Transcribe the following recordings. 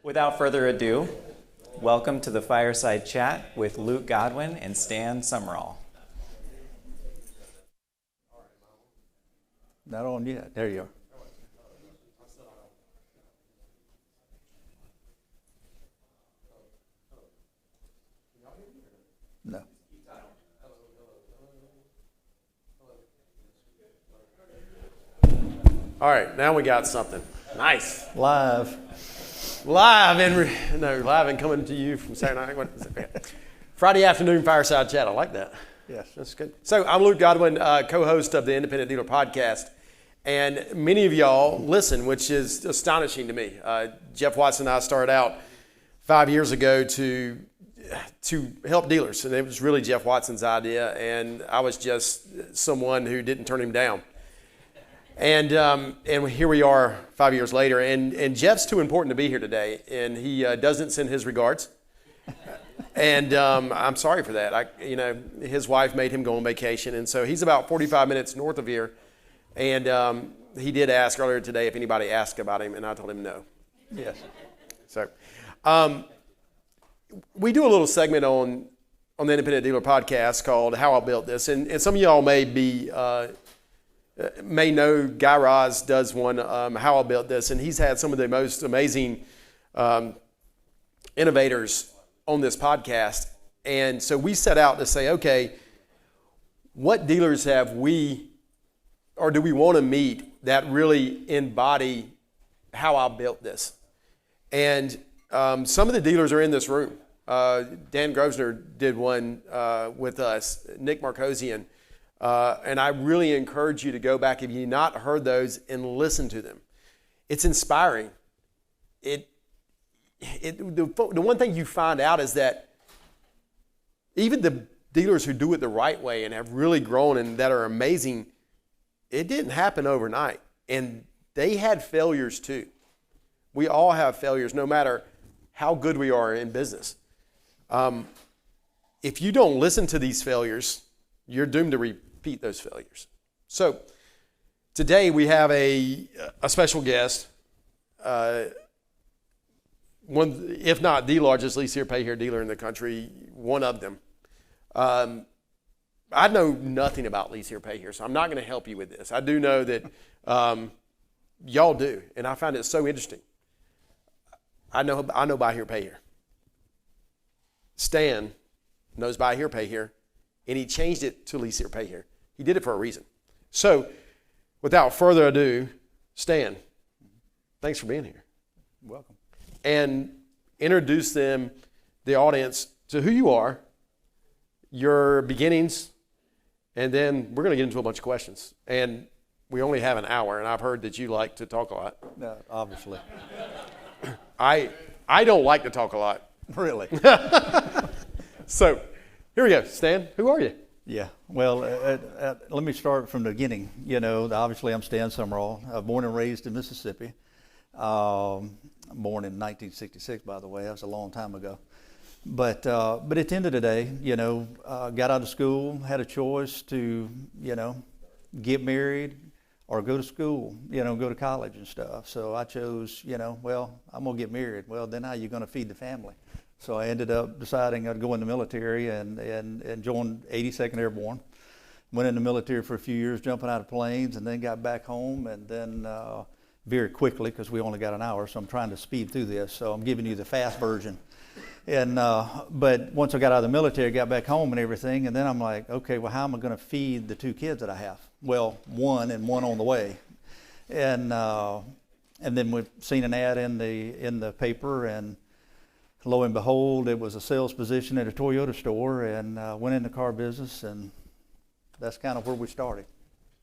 Without further ado, welcome to the Fireside Chat with Luke Godwin and Stan Sumrall. Not on yet. There you are. No. All right, now we got something. Nice. Live and coming to you from Saturday night. What is it? Friday afternoon fireside chat. I like that. Yes. That's good. So I'm Luke Godwin, co-host of the Independent Dealer Podcast. And many of y'all listen, which is astonishing to me. Jeff Watson and I started out 5 years ago to help dealers. And it was really Jeff Watson's idea. And I was just someone who didn't turn him down. And here we are 5 years later, and Jeff's too important to be here today, and he doesn't send his regards, and I'm sorry for that. His wife made him go on vacation, and so he's about 45 minutes north of here, and he did ask earlier today if anybody asked about him, and I told him no. Yes. So we do a little segment on the Independent Dealer Podcast called How I Built This, and some of y'all may know Guy Raz does one, How I Built This, and he's had some of the most amazing innovators on this podcast. And so we set out to say, okay, what dealers have we, or do we want to meet that really embody how I built this? And some of the dealers are in this room. Dan Grosvenor did one with us, Nick Marcosian. And I really encourage you to go back, if you've not heard those, and listen to them. It's inspiring. The one thing you find out is that even the dealers who do it the right way and have really grown and that are amazing, it didn't happen overnight. And they had failures too. We all have failures, no matter how good we are in business. If you don't listen to these failures, you're doomed to repeat those failures. So today we have a special guest, one, if not the largest lease here, pay here dealer in the country, one of them. I know nothing about lease here, pay here, so I'm not going to help you with this. I do know that y'all do, and I find it so interesting. I know buy here, pay here. Stan knows buy here, pay here. And he changed it to lease here, pay here. He did it for a reason. So, without further ado, Stan, thanks for being here. Welcome. And introduce the audience, to who you are, your beginnings, and then we're going to get into a bunch of questions. And we only have an hour, and I've heard that you like to talk a lot. No, obviously. I don't like to talk a lot. Really? So, here we go. Stan, who are you? Yeah. Well, let me start from the beginning. Obviously I'm Stan Sumrall, born and raised in Mississippi. Born in 1966, by the way. That was a long time ago. But at the end of the day, got out of school, had a choice to, get married or go to school, go to college and stuff. So I chose, I'm going to get married. Well, then how are you going to feed the family? So I ended up deciding I'd go in the military and joined 82nd Airborne. Went in the military for a few years, jumping out of planes, and then got back home. And then very quickly, because we only got an hour, so I'm trying to speed through this. So I'm giving you the fast version. And but once I got out of the military, got back home and everything, and then I'm like, okay, well, how am I going to feed the two kids that I have? Well, one on the way. And then we've seen an ad in the paper, and lo and behold, it was a sales position at a Toyota store, and went in the car business, and that's kind of where we started.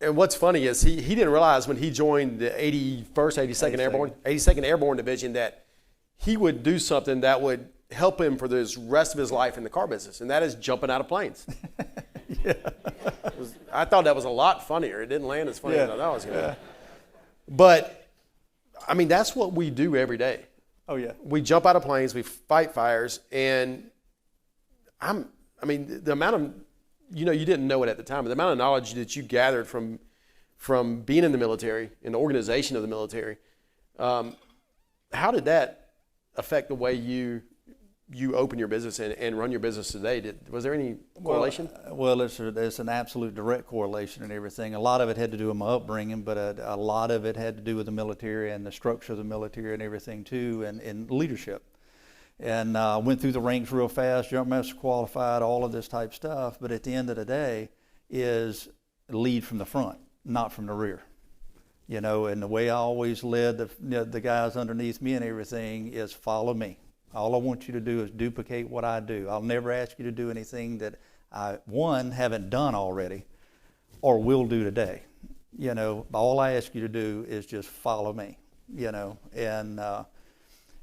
And what's funny is he didn't realize when he joined the 82nd Airborne Division that he would do something that would help him for the rest of his life in the car business, and that is jumping out of planes. Yeah. I thought that was a lot funnier. It didn't land as funny as I thought it was going to. But, I mean, that's what we do every day. Oh, yeah. We jump out of planes, we fight fires, and the amount of, you didn't know it at the time, but the amount of knowledge that you gathered from being in the military, in the organization of the military, how did that affect the way you open your business and run your business today? Was there any correlation? Well, it's an absolute direct correlation and everything. A lot of it had to do with my upbringing, but a lot of it had to do with the military and the structure of the military and everything too, and leadership. And went through the ranks real fast, jump master qualified, all of this type stuff. But at the end of the day, is lead from the front, not from the rear. You know, and the way I always led the guys underneath me and everything is follow me. All I want you to do is duplicate what I do. I'll never ask you to do anything that I, one, haven't done already or will do today. You know, all I ask you to do is just follow me, you know, and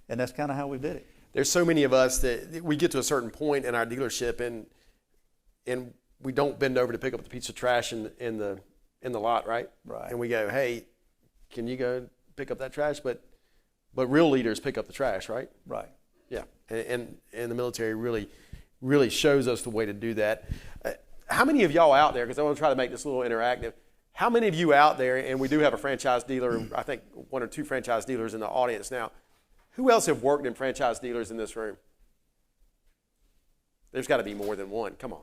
that's kind of how we did it. There's so many of us that we get to a certain point in our dealership and we don't bend over to pick up the piece of trash in the lot, right? Right. And we go, hey, can you go pick up that trash? But real leaders pick up the trash, right? Right. Yeah. And the military really shows us the way to do that. How many of y'all out there, because I want to try to make this a little interactive, how many of you out there, and we do have a franchise dealer, I think one or two franchise dealers in the audience now, who else have worked in franchise dealers in this room? There's got to be more than one. Come on.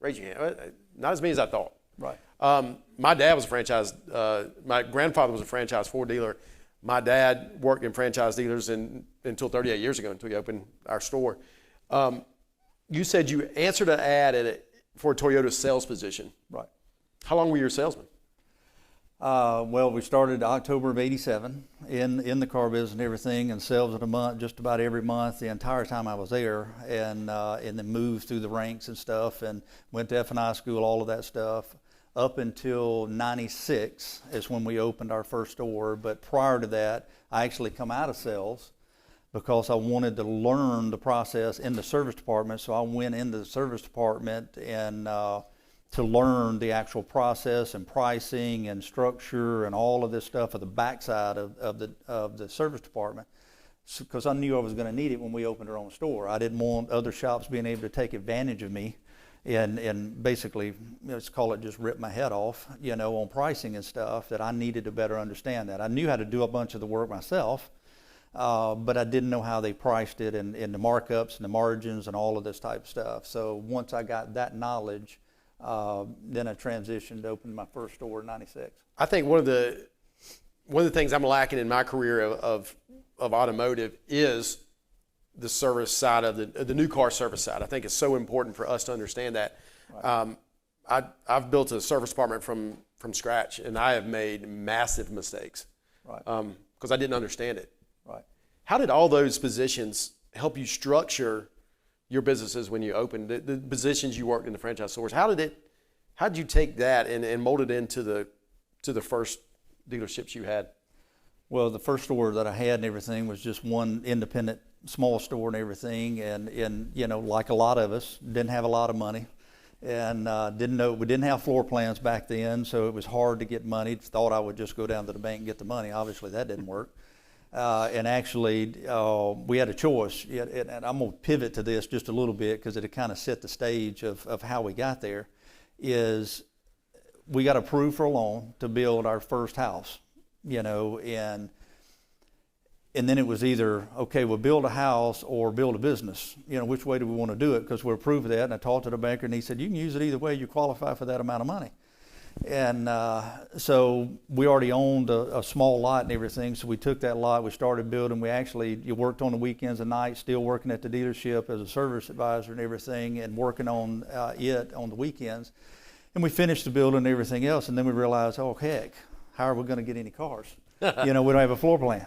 Raise your hand. Not as many as I thought. Right. My dad was a franchise, my grandfather was a franchise Ford dealer. My dad worked in franchise dealers until 38 years ago, until he opened our store. You said you answered an ad for a Toyota sales position. Right. How long were you a salesman? Well, we started October of '87 in the car business and everything, and sales of the month, just about every month, the entire time I was there, and then moved through the ranks and stuff, and went to F&I school, all of that stuff, up until '96 is when we opened our first store. But prior to that, I actually come out of sales because I wanted to learn the process in the service department. So I went into the service department and to learn the actual process and pricing and structure and all of this stuff at the backside of the service department, because I knew I was going to need it when we opened our own store. I didn't want other shops being able to take advantage of me and basically, let's call it, just rip my head off, you know, on pricing and stuff. That I needed to better understand that. I knew how to do a bunch of the work myself, but I didn't know how they priced it and the markups and the margins and all of this type of stuff. So once I got that knowledge, then I transitioned to open my first store in '96. I think one of the things I'm lacking in my career of automotive is the service side of the new car service side. I think it's so important for us to understand that. Right. I've built a service department from scratch, and I have made massive mistakes. Right. Because I didn't understand it. Right. How did all those positions help you structure your businesses when you opened the positions you worked in the franchise stores? How did you take that and mold it into the first dealerships you had? Well, the first store that I had and everything was just one independent small store and everything, and you know, like a lot of us, didn't have a lot of money, and we didn't have floor plans back then, so it was hard to get money. Thought I would just go down to the bank and get the money. Obviously that didn't work. And actually, we had a choice, and I'm going to pivot to this just a little bit because it kind of set the stage of how we got there, is we got approved for a loan to build our first house, you know, and then it was either, okay, we'll build a house or build a business, you know, which way do we want to do it, because we're approved of that. And I talked to the banker, and he said, you can use it either way, you qualify for that amount of money. And so we already owned a small lot and everything, so we took that lot, we started building. You worked on the weekends and nights, still working at the dealership as a service advisor and everything, and working on it on the weekends. And we finished the building and everything else, and then we realized, oh heck, how are we going to get any cars? You know, we don't have a floor plan.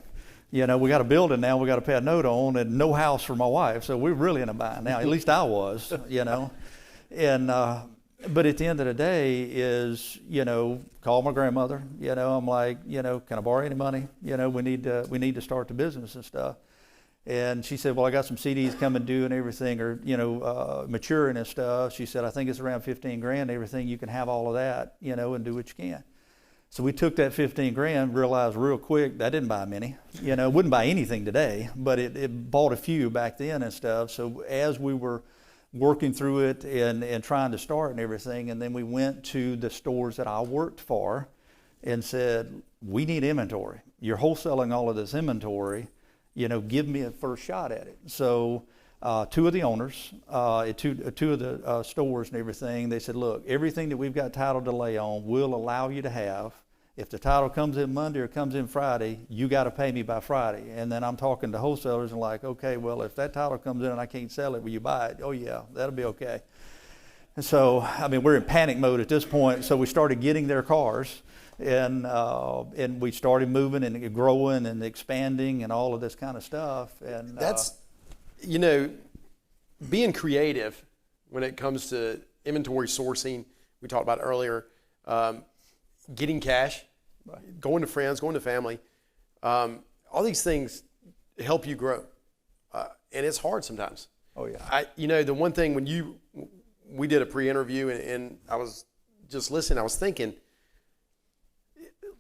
You know, we got a building now, we got to pay a note on, and no house for my wife, so we're really in a bind now. At least I was, you know. And but at the end of the day is, you know, call my grandmother. You know, I'm like, you know, can I borrow any money? You know, we need to start the business and stuff. And she said, well, I got some CDs coming due and everything, or, you know, maturing and stuff. She said, I think it's around 15 grand and everything. You can have all of that, you know, and do what you can. So we took that 15 grand, realized real quick that didn't buy many. You know, it wouldn't buy anything today, but it bought a few back then and stuff. So as we were working through it and trying to start and everything, and then we went to the stores that I worked for and said, we need inventory. You're wholesaling all of this inventory, give me a first shot at it. So two of the owners at two of the stores and everything, they said, look, everything that we've got title delay on, we'll allow you to have. If the title comes in Monday or comes in Friday, you got to pay me by Friday. And then I'm talking to wholesalers and like, okay, well, if that title comes in and I can't sell it, will you buy it? Oh, yeah, that'll be okay. And so, I mean, we're in panic mode at this point. So we started getting their cars, and we started moving and growing and expanding and all of this kind of stuff. And that's, being creative when it comes to inventory sourcing. We talked about earlier. Getting cash, going to friends, going to family, all these things help you grow, and it's hard sometimes. Oh yeah. The one thing when we did a pre-interview and I was just listening, I was thinking,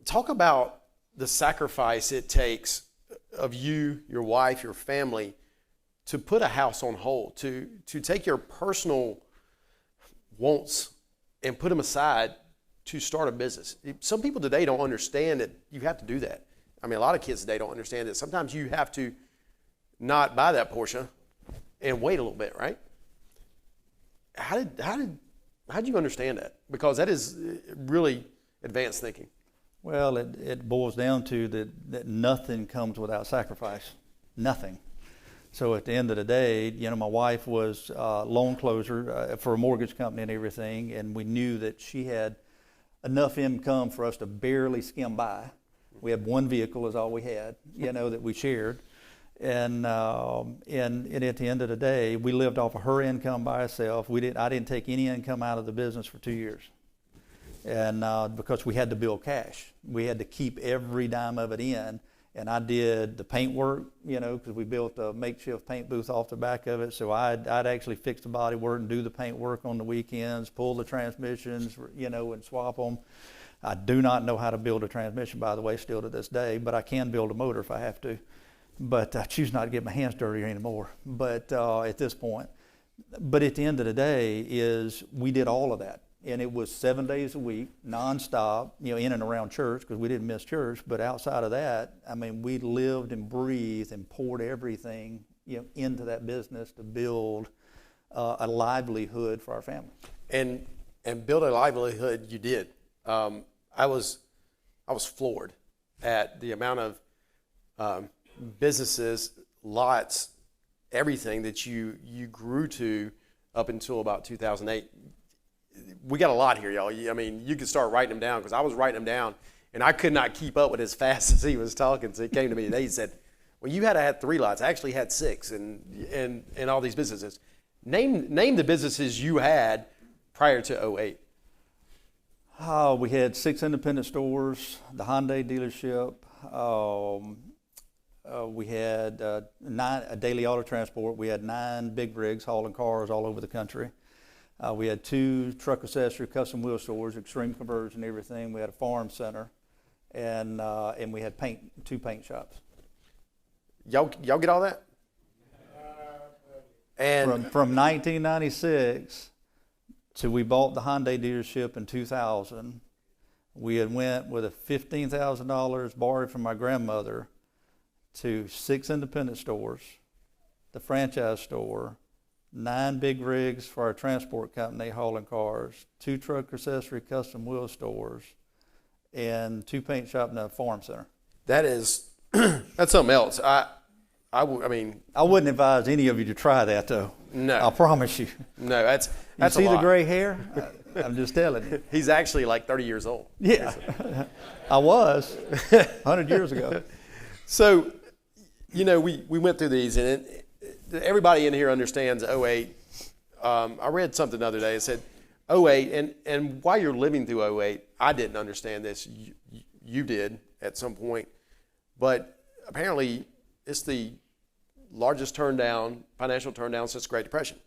talk about the sacrifice it takes of you, your wife, your family, to put a house on hold, to take your personal wants and put them aside to start a business. Some people today don't understand that you have to do that. I mean, a lot of kids today don't understand that sometimes you have to not buy that Porsche and wait a little bit, right? How did you understand that? Because that is really advanced thinking. Well, it boils down to that nothing comes without sacrifice. Nothing. So at the end of the day, my wife was loan closer for a mortgage company and everything, and we knew that she had enough income for us to barely skim by. We had one vehicle is all we had, that we shared. And at the end of the day, we lived off of her income by herself. I didn't take any income out of the business for 2 years. And because we had to build cash. We had to keep every dime of it in. And I did the paint work, because we built a makeshift paint booth off the back of it. So I'd actually fix the body work and do the paint work on the weekends, pull the transmissions, and swap them. I do not know how to build a transmission, by the way, still to this day, but I can build a motor if I have to. But I choose not to get my hands dirty anymore. But at this point, but at the end of the day is we did all of that. And it was 7 days a week, nonstop, in and around church, because we didn't miss church. But outside of that, I mean, we lived and breathed and poured everything, into that business to build a livelihood for our family. And build a livelihood you did. I was floored at the amount of businesses, lots, everything that you grew to up until about 2008. We got a lot here, y'all. I mean, you could start writing them down, because I was writing them down, and I could not keep up with as fast as he was talking. So he came to me today. He said, well, you had 3 lots. I actually had 6 and all these businesses. Name the businesses you had prior to 2008. We had 6 independent stores, the Hyundai dealership. We had 9 a daily auto transport. We had 9 big rigs hauling cars all over the country. We had 2 truck accessory custom wheel stores, extreme conversion, everything. We had a farm center, and we had 2 paint shops. Y'all get all that? And from 1996 till we bought the Hyundai dealership in 2000, we had went with a $15,000 borrowed from my grandmother to 6 independent stores, the franchise store, 9 big rigs for our transport company hauling cars, 2 truck accessory custom wheel stores, and 2 paint shop and a farm center. That is, that's something else. I mean, I wouldn't advise any of you to try that, though. No, I promise you. No, that's you see a lot. The gray hair? I'm just telling you. He's actually like 30 years old. Yeah, I was 100 years ago. So, we went through these, and everybody in here understands 2008. I read something the other day. It said 2008, and while you're living through 2008, I didn't understand this. You did at some point, but apparently it's the largest financial turndown since the Great Depression.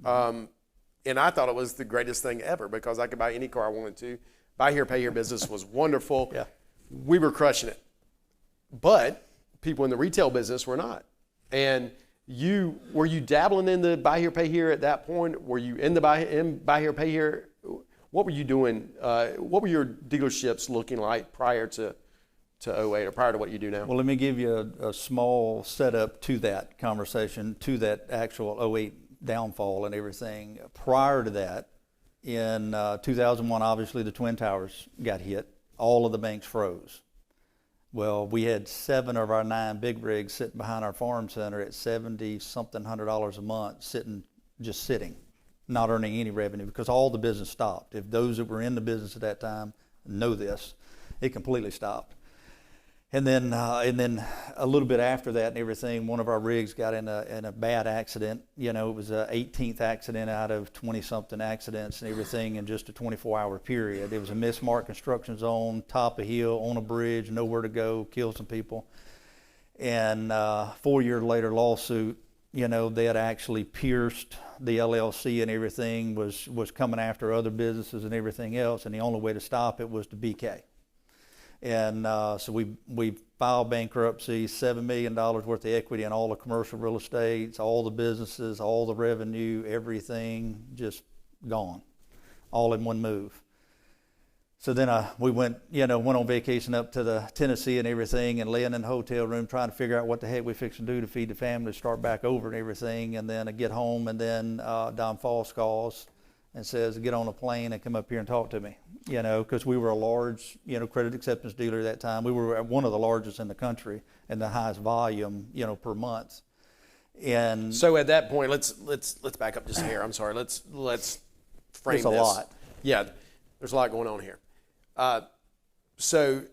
And I thought it was the greatest thing ever, because I could buy any car I wanted to. Buy here, pay here business was wonderful. Yeah. We were crushing it. But people in the retail business were not. And were you dabbling in the buy here, pay here at that point? Were you in buy here, pay here? What were you doing? What were your dealerships looking like prior to to '08 or prior to what you do now? Well, let me give you a small setup to that conversation, to that actual '08 downfall and everything. Prior to that, in 2001, obviously the Twin Towers got hit. All of the banks froze. Well, we had 7 of our 9 big rigs sitting behind our farm center at $70-something hundred a month, just sitting, not earning any revenue because all the business stopped. If those that were in the business at that time know this, it completely stopped. And then a little bit after that and everything, one of our rigs got in a bad accident. You know, it was a 18th accident out of 20-something accidents and everything in just a 24-hour period. It was a mismarked construction zone, top of hill, on a bridge, nowhere to go, killed some people. And 4 years later, lawsuit. You know, they had actually pierced the LLC and everything, was coming after other businesses and everything else, and the only way to stop it was to BK. And so we filed bankruptcy, $7 million worth of equity in all the commercial real estates, all the businesses, all the revenue, everything just gone, all in one move. So then we went on vacation up to the Tennessee and everything, and laying in the hotel room trying to figure out what the heck we fix to do to feed the family, start back over and everything. And then I get home, and then Don Foss calls and says, get on a plane and come up here and talk to me, because we were a large, credit acceptance dealer at that time. We were one of the largest in the country and the highest volume, per month. And so at that point, let's back up just here. I'm sorry. Let's frame this. It's a lot. Yeah, there's a lot going on here. So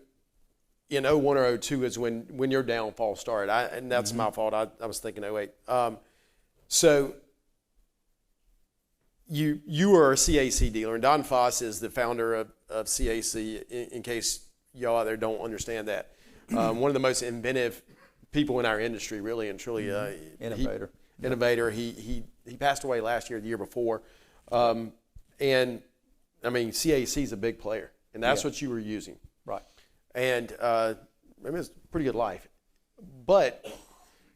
in '01 or '02 is when your downfall started. And that's my fault. I was thinking '08. So you were a CAC dealer, and Don Foss is the founder of CAC, in case y'all out there don't understand that. One of the most inventive people in our industry, really and truly. Innovator. He passed away last year, the year before. And, I mean, CAC is a big player, and that's what you were using. Right. And it's a pretty good life. But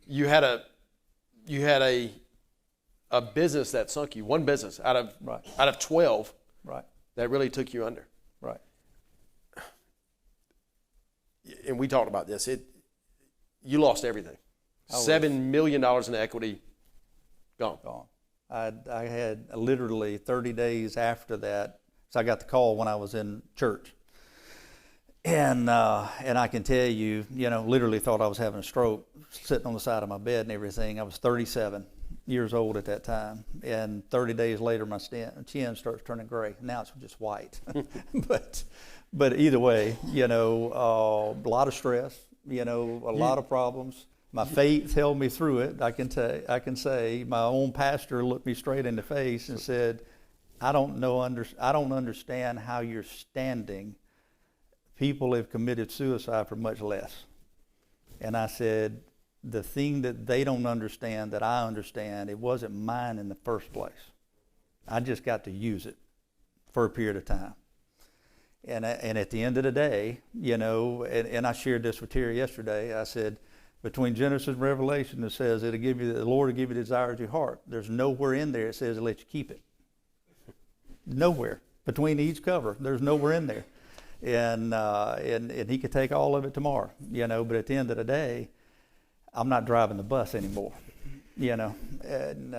you had a business that sunk you, one business out of 12 that really took you under. Right. And we talked about this. You lost everything. $7 million in equity, gone. I had literally 30 days after that, so I got the call when I was in church. And I can tell you, literally thought I was having a stroke, sitting on the side of my bed and everything. I was 37 years old at that time, and 30 days later my chin starts turning gray. Now it's just white. but either way, a lot of stress, a lot of problems. My faith held me through it. I can say my own pastor looked me straight in the face and said, I don't understand how you're standing. People have committed suicide for much less. And I said, the thing that they don't understand that I understand, it wasn't mine in the first place. I just got to use it for a period of time. And at the end of the day, and I shared this with Terry yesterday, I said, between Genesis and Revelation, it says the Lord will give you the desires of your heart. There's nowhere in there it says to let you keep it. Nowhere. Between each cover, there's nowhere in there. And he could take all of it tomorrow, but at the end of the day, I'm not driving the bus anymore, And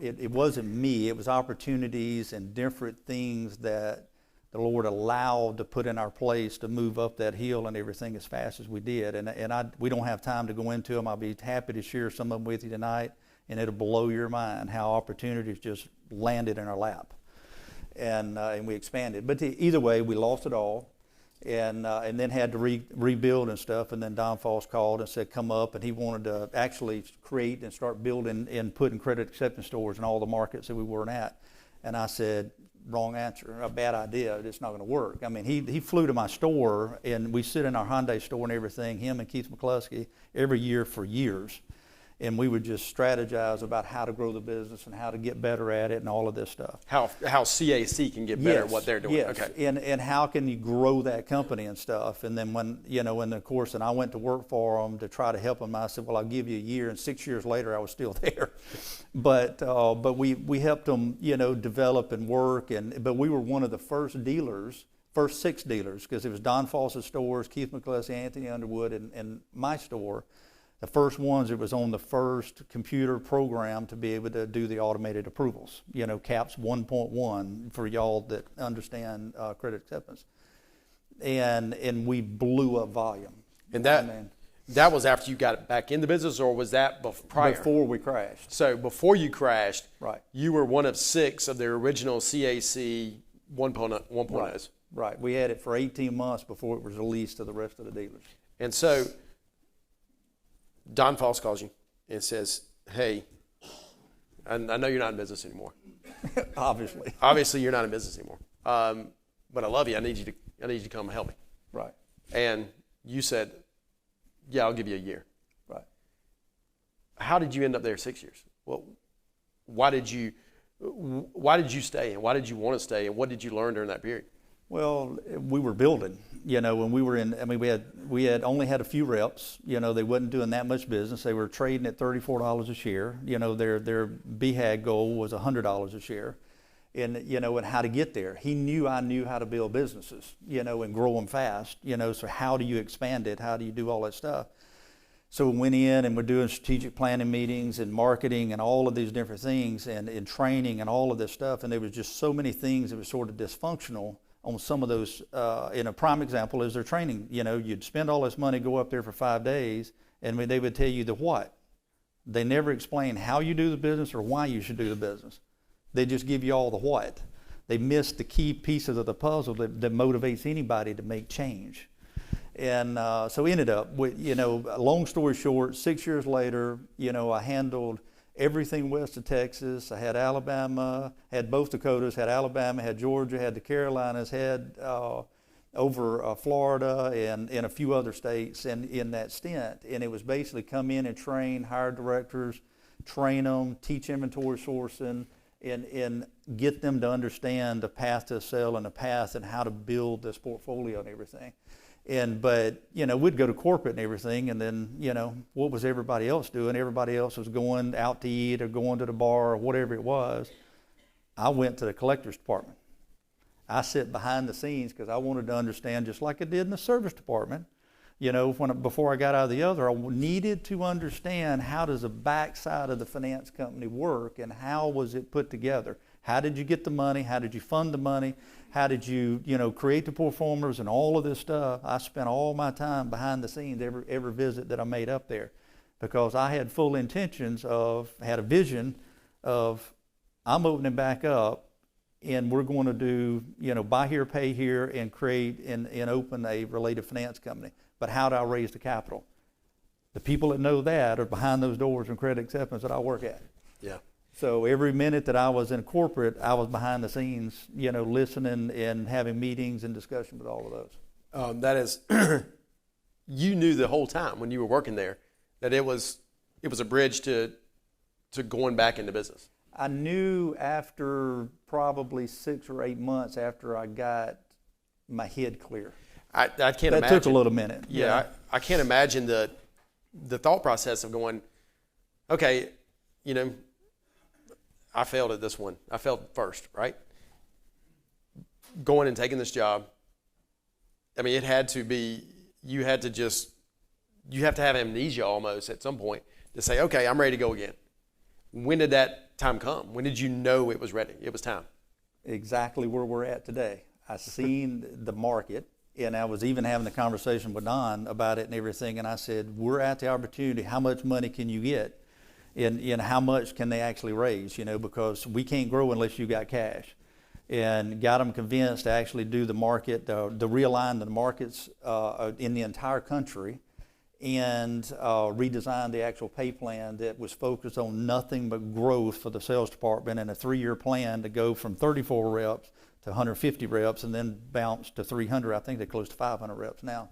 it wasn't me. It was opportunities and different things that the Lord allowed to put in our place to move up that hill and everything as fast as we did. And we don't have time to go into them. I'll be happy to share some of them with you tonight, and it'll blow your mind how opportunities just landed in our lap. And we expanded. But either way, we lost it all, and then had to rebuild and stuff. And then Don Foss called and said, come up, and he wanted to actually create and start building and putting credit acceptance stores in all the markets that we weren't at. And I said, wrong answer, a bad idea, it's not going to work. I mean, he flew to my store, and we sit in our Hyundai store and everything, him and Keith McCluskey, every year for years. And we would just strategize about how to grow the business and how to get better at it and all of this stuff. How CAC can get better at what they're doing. Yes. Okay. And how can you grow that company and stuff. And then when, and I went to work for them to try to help them. I said, well, I'll give you a year. And 6 years later, I was still there. But we helped them, develop and work. But we were one of the first dealers first 6 dealers, because it was Don Fawcett's stores, Keith McCluskey, Anthony Underwood, and my store. The first ones, it was on the first computer program to be able to do the automated approvals, CAPS 1.1 for y'all that understand credit acceptance. And we blew up volume. And that was after you got back in the business, or was that prior? Before we crashed. So before you crashed, right, you were one of 6 of the original CAC 1.0s. Right. We had it for 18 months before it was released to the rest of the dealers. And so Don Foss calls you and says, hey, I know you're not in business anymore. Obviously you're not in business anymore. But I love you. I need you to come help me. Right. And you said, yeah, I'll give you a year. Right. How did you end up there 6 years? Well, why did you stay, and why did you want to stay, and what did you learn during that period? Well, we were building, when we were we had only had a few reps, they wasn't doing that much business. They were trading at $34 a share. Their BHAG goal was $100 a share. And how to get there. He knew I knew how to build businesses, and grow them fast, so how do you expand it? How do you do all that stuff? So we went in and we're doing strategic planning meetings and marketing and all of these different things and training and all of this stuff. And there was just so many things that were sort of dysfunctional on some of those. And a prime example is their training. You'd spend all this money, go up there for 5 days, and they would tell you the what. They never explain how you do the business or why you should do the business. They just give you all the what. They miss the key pieces of the puzzle that motivates anybody to make change. And so we ended up with, long story short, 6 years later, I handled everything west of Texas. I had Alabama, had both Dakotas, had Alabama, had Georgia, had the Carolinas, had over Florida and a few other states in that stint. And it was basically come in and train, hire directors, train them, teach inventory sourcing, and get them to understand the path to sell and the path and how to build this portfolio and everything. But we'd go to corporate and everything, and then, what was everybody else doing? Everybody else was going out to eat or going to the bar or whatever it was. I went to the collector's department. I sit behind the scenes because I wanted to understand, just like I did in the service department, before I got out of the other, I needed to understand how does the backside of the finance company work and how was it put together? How did you get the money? How did you fund the money? How did you, create the performers and all of this stuff? I spent all my time behind the scenes every visit that I made up there because I had full intentions had a vision of I'm opening back up and we're going to do, buy here, pay here, and create and open a related finance company. But how do I raise the capital? The people that know that are behind those doors in credit acceptance that I work at. Yeah. So every minute that I was in corporate, I was behind the scenes, listening and having meetings and discussion with all of those. That is, you knew the whole time when you were working there that it was a bridge to going back into business. I knew after probably 6 or 8 months after I got my head clear. I can't imagine. That took a little minute. Yeah. I can't imagine the thought process of going, okay, I failed at this one. I failed first, right? Going and taking this job. I mean, it had to be, you have to have amnesia almost at some point to say, okay, I'm ready to go again. When did that time come? When did you know it was ready? It was time. Exactly where we're at today. I seen the market, and I was even having a conversation with Don about it and everything, and I said, we're at the opportunity. How much money can you get? And how much can they actually raise, because we can't grow unless you got cash. And got them convinced to actually do the market, the realign the markets in the entire country and redesign the actual pay plan that was focused on nothing but growth for the sales department and a 3-year plan to go from 34 reps to 150 reps and then bounce to 300. I think they're close to 500 reps now.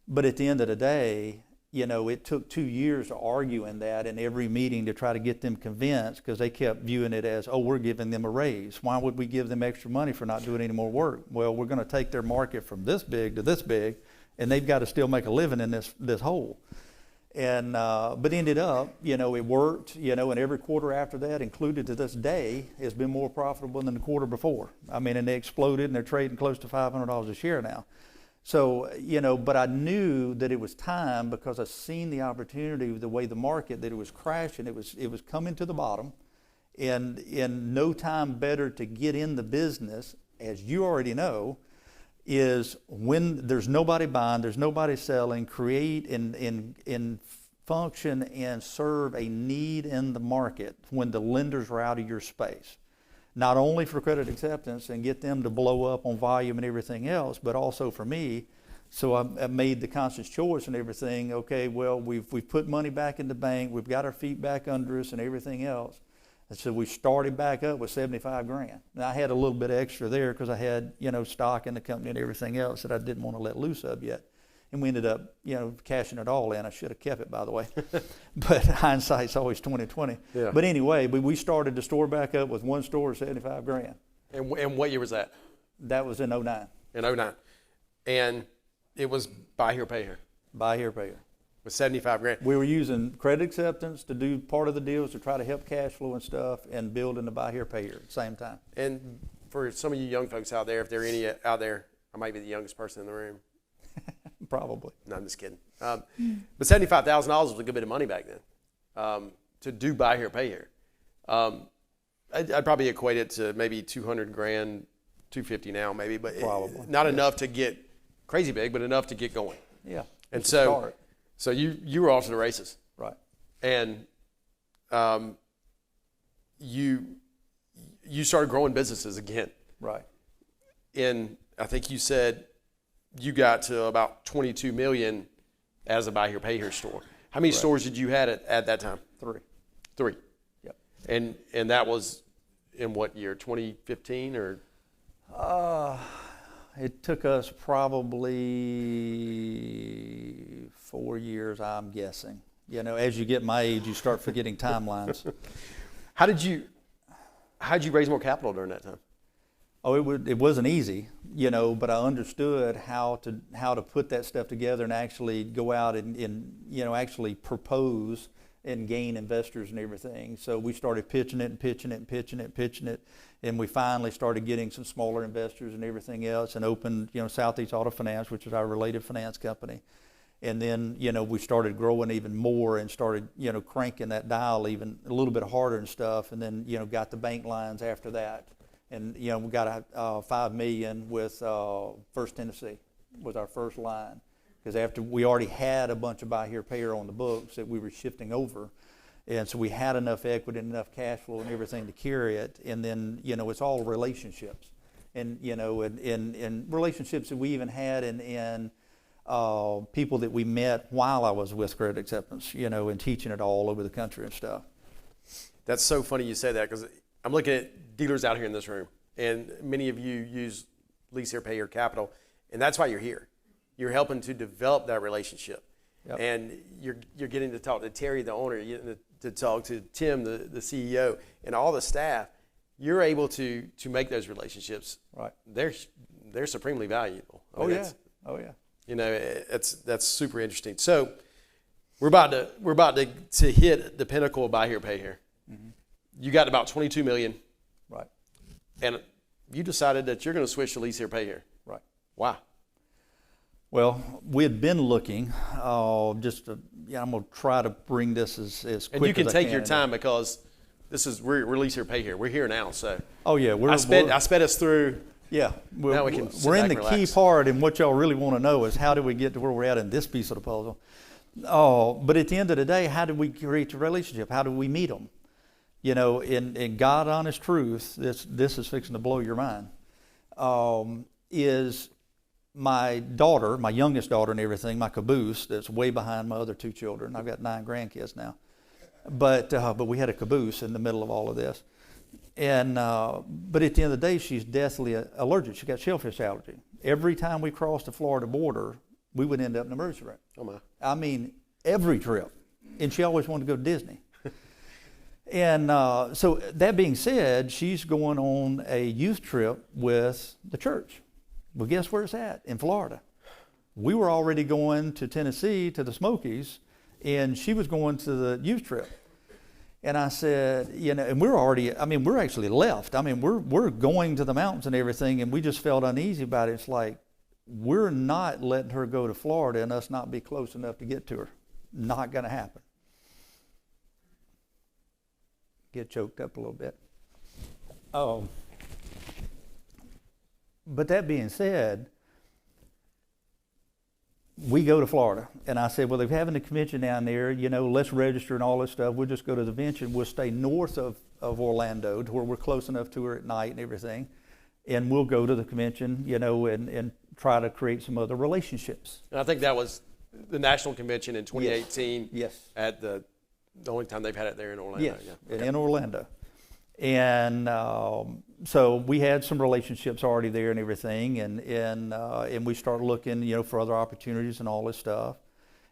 But at the end of the day, it took 2 years to argue in that in every meeting to try to get them convinced because they kept viewing it as, oh, we're giving them a raise. Why would we give them extra money for not doing any more work? Well, we're going to take their market from this big to this big, and they've got to still make a living in this hole. And but ended up, it worked, and every quarter after that, included to this day, has been more profitable than the quarter before. I mean, and they exploded, and they're trading close to $500 a share now. So, but I knew that it was time because I seen the opportunity, the way the market, that it was crashing, it was coming to the bottom, and in no time better to get in the business, as you already know, is when there's nobody buying, there's nobody selling, create and function and serve a need in the market when the lenders are out of your space. Not only for credit acceptance and get them to blow up on volume and everything else, but also for me. So I made the conscious choice and everything. Okay, well, we've put money back in the bank, we've got our feet back under us and everything else. And so we started back up with $75,000. Now I had a little bit of extra there because I had, stock in the company and everything else that I didn't want to let loose of yet. And we ended up, cashing it all in. I should have kept it, by the way. But hindsight's always 20/20. Yeah. But anyway, we started the store back up with one store, $75,000. And what year was that? That was in 09. In 09. And it was buy here, pay here. Buy here, pay here. With $75,000. We were using credit acceptance to do part of the deals to try to help cash flow and stuff, and building the buy here, pay here at the same time. And for some of you young folks out there, if there are any out there, I might be the youngest person in the room. Probably. No, I'm just kidding. But $75,000 was a good bit of money back then to do buy here, pay here. I'd probably equate it to maybe $200,000, $250,000 now maybe, but probably. Not enough to get crazy big, but enough to get going. Yeah. And so you were off to the races. Right. And you started growing businesses again. Right. And I think you said you got to about 22 million as a buy here, pay here store. How many stores did you had at that time? 3. Yep. And that was in what year? 2015 or? It took us probably 4 years, I'm guessing. As you get my age, you start forgetting timelines. How'd you raise more capital during that time? Oh, it wasn't easy, but I understood how to put that stuff together and actually go out and actually propose and gain investors and everything. So we started pitching it, and we finally started getting some smaller investors and everything else, and opened, Southeast Auto Finance, which is our related finance company. And then, we started growing even more and started, cranking that dial even a little bit harder and stuff, and then, got the bank lines after that. And, we got $5 million with First Tennessee was our first line. Because after we already had a bunch of buy here, pay here on the books that we were shifting over. And so we had enough equity and enough cash flow and everything to carry it. And then, it's all relationships. And, and relationships that we even had in people that we met while I was with Credit Acceptance, and teaching it all over the country and stuff. That's so funny you say that, because I'm looking at dealers out here in this room, and many of you use lease here, pay here capital, and that's why you're here. You're helping to develop that relationship. Yep. And you're getting to talk to Terry, the owner, you're getting to talk to Tim, the CEO, and all the staff. You're able to make those relationships. Right. They're supremely valuable. Oh yeah. That's super interesting. So we're about to hit the pinnacle of buy here, pay here. Mm-hmm. You got about 22 million. Right. And you decided that you're going to switch to lease here, pay here. Right. Why? Well, we had been looking. I'm going to try to bring this as quick as I can. And you can take your time, because we're lease here, pay here. We're here now, so. Oh yeah, I sped us through. Yeah, now we can sit we're back in the and relax. key part, and what y'all really want to know is how do we get to where we're at in this piece of the puzzle. But at the end of the day, how do we create a relationship? How do we meet them? In God honest truth, this is fixing to blow your mind. Is my daughter, my youngest daughter and everything, my caboose that's way behind my other 2 children. I've got 9 grandkids now. But we had a caboose in the middle of all of this. And but at the end of the day, she's deathly allergic. She got shellfish allergy. Every time we crossed the Florida border, we would end up in an emergency room. Oh my! I mean, every trip. And she always wanted to go to Disney. And so that being said, she's going on a youth trip with the church. Well, guess where it's at? In Florida. We were already going to Tennessee, to the Smokies, and she was going to the youth trip. And I said, and we're actually left. I mean, we're going to the mountains and everything, and we just felt uneasy about it. It's like, we're not letting her go to Florida and us not be close enough to get to her. Not going to happen. Get choked up a little bit. But that being said, we go to Florida. And I said, well, they're having a convention down there, let's register and all this stuff. We'll just go to the convention. We'll stay north of Orlando to where we're close enough to her at night and everything. And we'll go to the convention, and try to create some other relationships. And I think that was the national convention in 2018. Yes. At the only time they've had it there in Orlando. Yes, yeah. Okay. in Orlando. And so we had some relationships already there and everything, and we started looking, for other opportunities and all this stuff.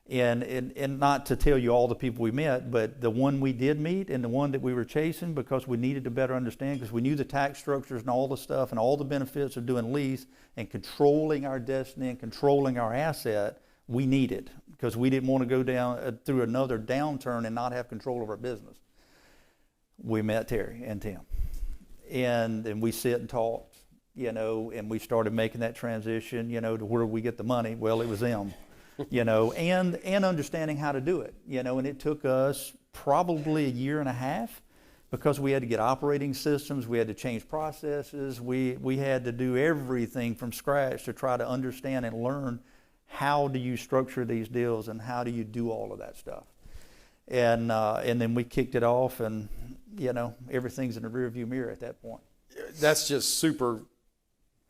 And not to tell you all the people we met, but the one we did meet and the one that we were chasing, because we needed to better understand, because we knew the tax structures and all the stuff and all the benefits of doing lease and controlling our destiny and controlling our asset, we needed, because we didn't want to go down through another downturn and not have control of our business. We met Terry and Tim, and we sit and talk, and we started making that transition, to where we get the money. Well, it was them. And understanding how to do it, and it took us probably a year and a half, because we had to get operating systems, we had to change processes, we had to do everything from scratch to try to understand and learn how do you structure these deals and how do you do all of that stuff. And then we kicked it off, and everything's in the rearview mirror at that point. That's just super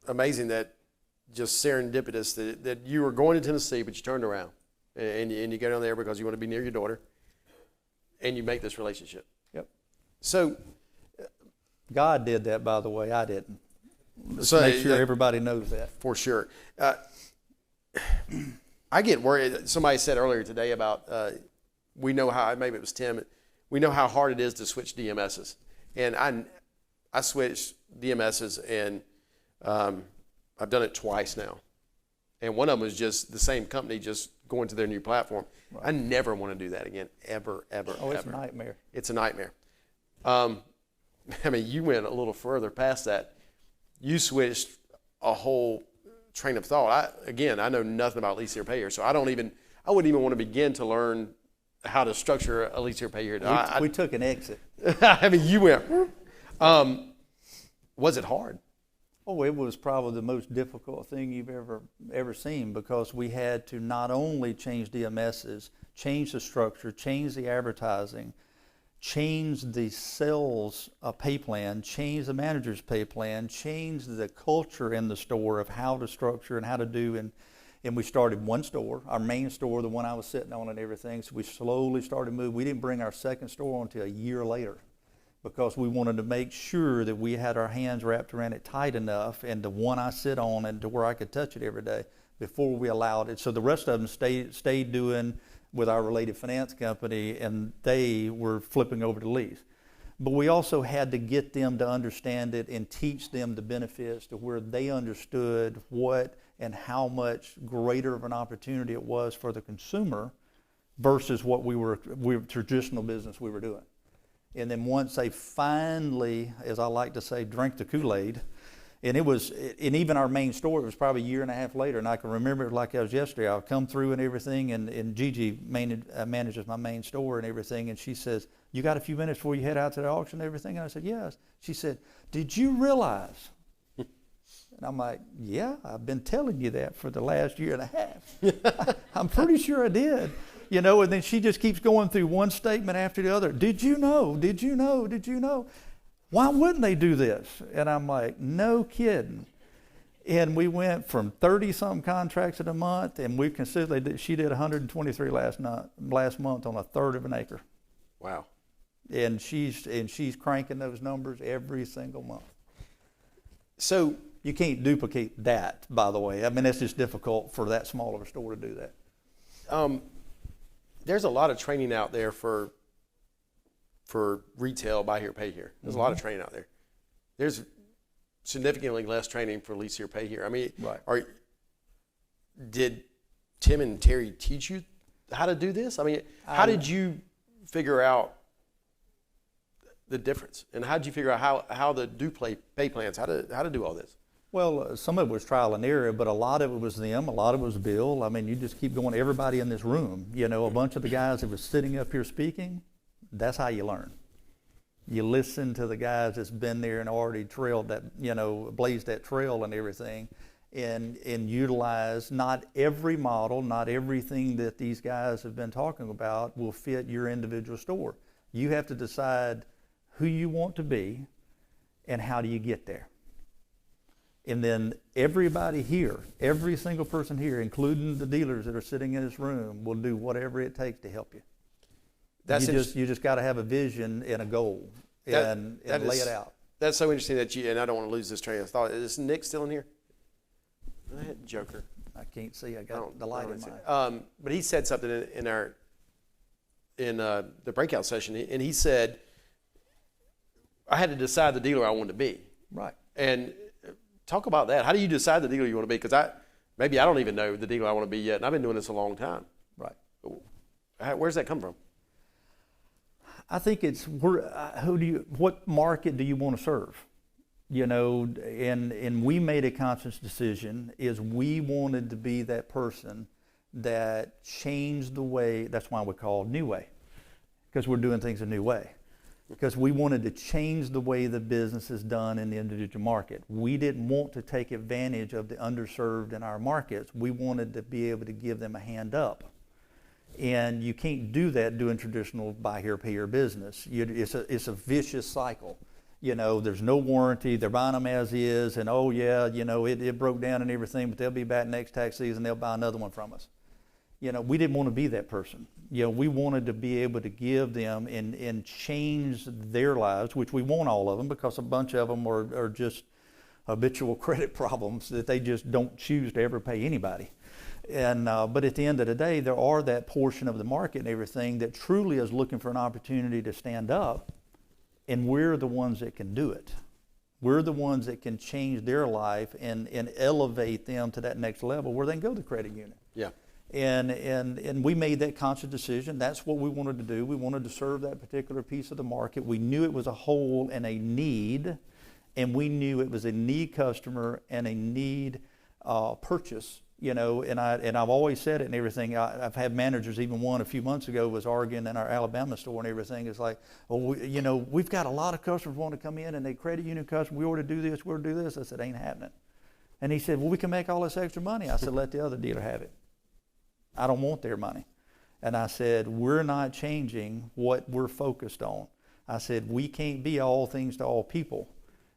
amazing, that just serendipitous that you were going to Tennessee, but you turned around and you go down there because you want to be near your daughter, and you make this relationship. Yep. So God did that, by the way. I didn't. Let's so make sure everybody knows that. For sure. I get worried. Somebody said earlier today about we know how, maybe it was Tim, we know how hard it is to switch DMSs. And I switched DMSs, and I've done it twice now. And one of them was just the same company just going to their new platform. Right. I never want to do that again, ever. Oh, it's a nightmare. It's a nightmare. You went a little further past that. You switched a whole train of thought. I know nothing about lease here, pay here, so I wouldn't even want to begin to learn how to structure a lease here, pay here. We took an exit. You went. Was it hard? Oh, it was probably the most difficult thing you've ever seen, because we had to not only change DMSs, change the structure, change the advertising, change the sales pay plan, change the manager's pay plan, change the culture in the store of how to structure and how to do. And we started one store, our main store, the one I was sitting on and everything. So we slowly started moving. We didn't bring our second store on until a year later, because we wanted to make sure that we had our hands wrapped around it tight enough, and the one I sit on and to where I could touch it every day, before we allowed it. So the rest of them stayed doing with our related finance company, and they were flipping over to lease. But we also had to get them to understand it and teach them the benefits to where they understood what and how much greater of an opportunity it was for the consumer versus what we were traditional business we were doing. And then once they finally, as I like to say, drank the Kool-Aid, and even our main store, it was probably a year and a half later, and I can remember it like it was yesterday. I'll come through and everything, and Gigi manages my main store and everything, and she says, "You got a few minutes before you head out to the auction and everything?" And I said, "Yes." She said, "Did you realize?" And I'm like, "Yeah, I've been telling you that for the last year and a half." I'm pretty sure I did. And then she just keeps going through one statement after the other. "Did you know? Did you know? Did you know? Why wouldn't they do this?" And I'm like, "No kidding." And we went from 30-something contracts in a month, and we consistently she did 123 last month on a third of an acre. Wow. And she's cranking those numbers every single month. So you can't duplicate that, by the way. I mean, it's just difficult for that small of a store to do that. There's a lot of training out there for retail, buy here, pay here. There's a lot of training out there. There's significantly less training for lease here, pay here. I mean, right. Did Tim and Terry teach you to do this? I mean, how did you figure out the difference, and how did you figure out how to do pay plans, how to do all this? Well, some of it was trial and error, but a lot of it was them. A lot of it was Bill. I mean, you just keep going. Everybody in this room, you know, a bunch of the guys that were sitting up here speaking. That's how you learn. You listen to the guys that's been there and already trailed that, you know, blazed that trail and everything, and utilize. Not every model, not everything that these guys have been talking about will fit your individual store. You have to decide who you want to be and how do you get there. And then everybody here, every single person here, including the dealers that are sitting in this room, will do whatever it takes to help you. You just got to have a vision and a goal and lay it out. That's so interesting that and I don't want to lose this train of thought. Is Nick still in here? That joker. I can't see. I got the light in mine. But he said something in the breakout session, and he said, I had to decide the dealer I wanted to be. Right. And talk about that. How do you decide the dealer you want to be? Because maybe I don't even know the dealer I want to be yet, and I've been doing this a long time. Right. Where's that come from? I think it's what market do you want to serve? You know, and we made a conscious decision is we wanted to be that person that changed the way. That's why we call New Way, because we're doing things a new way. Because we wanted to change the way the business is done in the individual market. We didn't want to take advantage of the underserved in our markets. We wanted to be able to give them a hand up. And you can't do that doing traditional buy here, pay here business. It's a vicious cycle. You know, there's no warranty. They're buying them as is, and oh yeah, you know, it broke down and everything, but they'll be back next tax season. They'll buy another one from us. You know, we didn't want to be that person. You know, we wanted to be able to give them and change their lives, which we want all of them, because a bunch of them are just habitual credit problems that they just don't choose to ever pay anybody. And but at the end of the day, there are that portion of the market and everything that truly is looking for an opportunity to stand up, and we're the ones that can do it. We're the ones that can change their life and elevate them to that next level where they can go to the credit union. Yeah. And we made that conscious decision. That's what we wanted to do. We wanted to serve that particular piece of the market. We knew it was a hole and a need, and we knew it was a need customer and a need purchase. You know, and I've always said it and everything. I've had managers, even one a few months ago was arguing in our Alabama store and everything. It's like, well, you know, we've got a lot of customers want to come in and they credit union customers. We ought to do this. We ought to do this. I said, ain't happening. And he said, well, we can make all this extra money. I said, let the other dealer have it. I don't want their money. And I said, we're not changing what we're focused on. I said, we can't be all things to all people.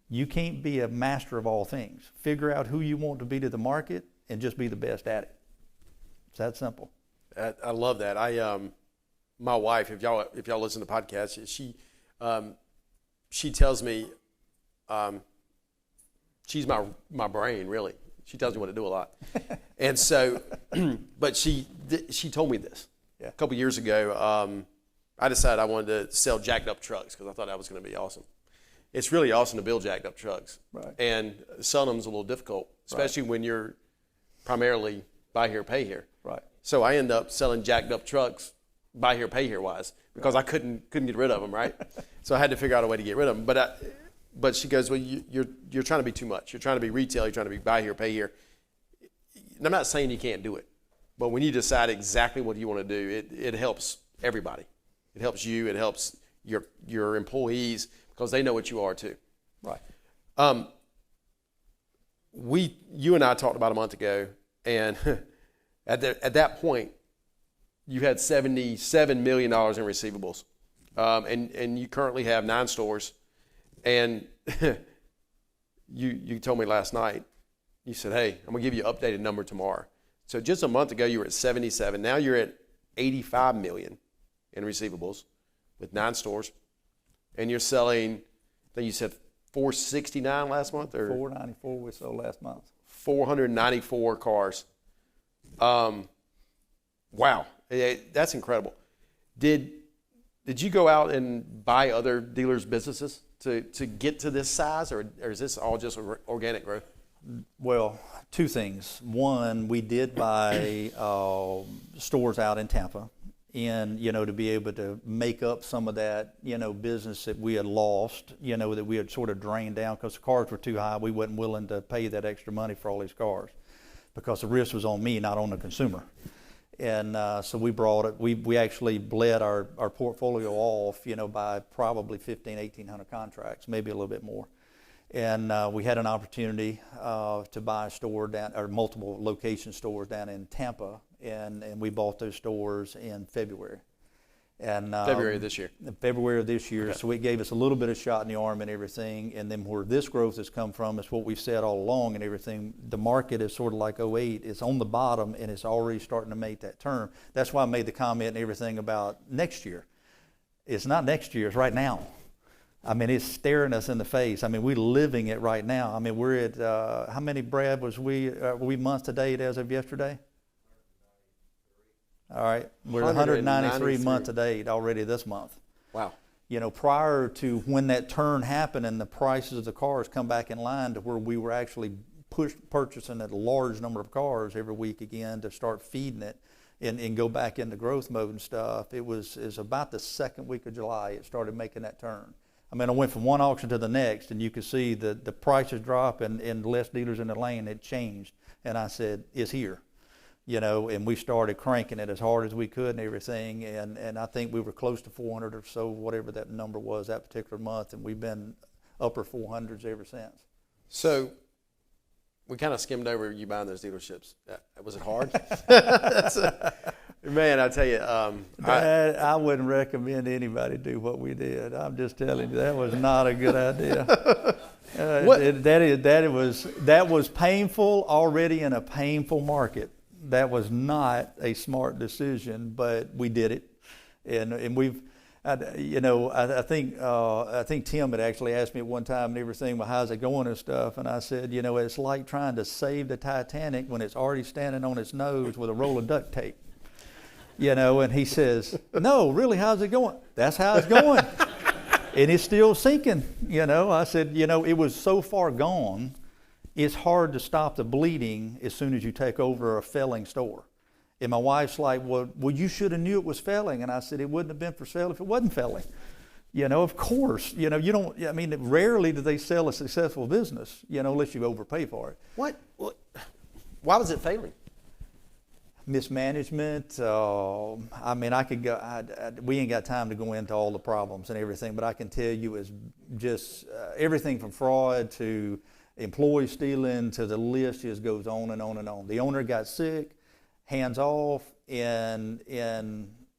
You can't be a master of all things. Figure out who you want to be to the market and just be the best at it. It's that simple. I love that. My wife, if y'all listen to podcasts, she tells me, she's my brain, really. She tells me what to do a lot. And so, but she told me this. Yeah. A couple years ago. I decided I wanted to sell jacked up trucks because I thought that was going to be awesome. It's really awesome to build jacked up trucks. Right. And selling them's a little difficult, especially when you're primarily buy here, pay here. Right. So I end up selling jacked up trucks, buy here, pay here wise, because I couldn't get rid of them, right? So I had to figure out a way to get rid of them. But she goes, well, you're trying to be too much. You're trying to be retail. You're trying to be buy here, pay here. And I'm not saying you can't do it, but when you decide exactly what you want to do, it helps everybody. It helps you. It helps your employees because they know what you are too. Right. You and I talked about a month ago, and at that point, you had $77 million in receivables, and you currently have 9 stores. And you told me last night, you said, hey, I'm gonna give you an updated number tomorrow. So just a month ago, you were at 77. Now you're at 85 million in receivables with 9 stores, and you're selling, I think you said 469 last month, or 494 we sold last month. 494 cars. Wow, that's incredible. Did you go out and buy other dealers' businesses to get to this size, or is this all just organic growth? Well, two things. One, we did buy stores out in Tampa, and to be able to make up some of that business that we had lost, that we had sort of drained down because the cars were too high. We wasn't willing to pay that extra money for all these cars because the risk was on me, not on the consumer. And so we brought it. We actually bled our portfolio off, by probably 1,800 contracts, maybe a little bit more. And we had an opportunity to buy a store down, or multiple location stores down in Tampa, and we bought those stores in February. And February of this year. February of this year. Okay. So it gave us a little bit of shot in the arm and everything. And then where this growth has come from is what we've said all along and everything. The market is sort of like '08. It's on the bottom and it's already starting to make that turn. That's why I made the comment and everything about next year. It's not next year. It's right now. I mean, it's staring us in the face. I mean, we're living it right now. I mean, we're at, how many, Brad, were we months to date as of yesterday? All right. We're 193 month to date already this month. Wow. Prior to when that turn happened and the prices of the cars come back in line to where we were actually purchasing a large number of cars every week again to start feeding it and go back into growth mode and stuff, it was about the second week of July it started making that turn. I mean, I went from one auction to the next, and you could see the prices drop and less dealers in the lane had changed. And I said, it's here. And we started cranking it as hard as we could and everything. And I think we were close to 400 or so, whatever that number was that particular month. And we've been upper 400s ever since. So we kind of skimmed over you buying those dealerships. Was it hard? Man, I tell you. I wouldn't recommend anybody do what we did. I'm just telling you, that was not a good idea. That was painful already in a painful market. That was not a smart decision, but we did it, and we've, I think Tim had actually asked me at one time and everything, well, how's it going and stuff, and I said, it's like trying to save the Titanic when it's already standing on its nose with a roll of duct tape, and he says, no, really, how's it going? That's how it's going, and it's still sinking, I said, it was so far gone. It's hard to stop the bleeding as soon as you take over a failing store. And my wife's like, well, you should have knew it was failing. And I said, it wouldn't have been for sale if it wasn't failing. Of course, you don't, rarely do they sell a successful business, unless you overpay for it. What? Why was it failing? Mismanagement. I could go, we ain't got time to go into all the problems and everything, but I can tell you it's just everything from fraud to employee stealing to the list just goes on and on and on. The owner got sick, hands off, and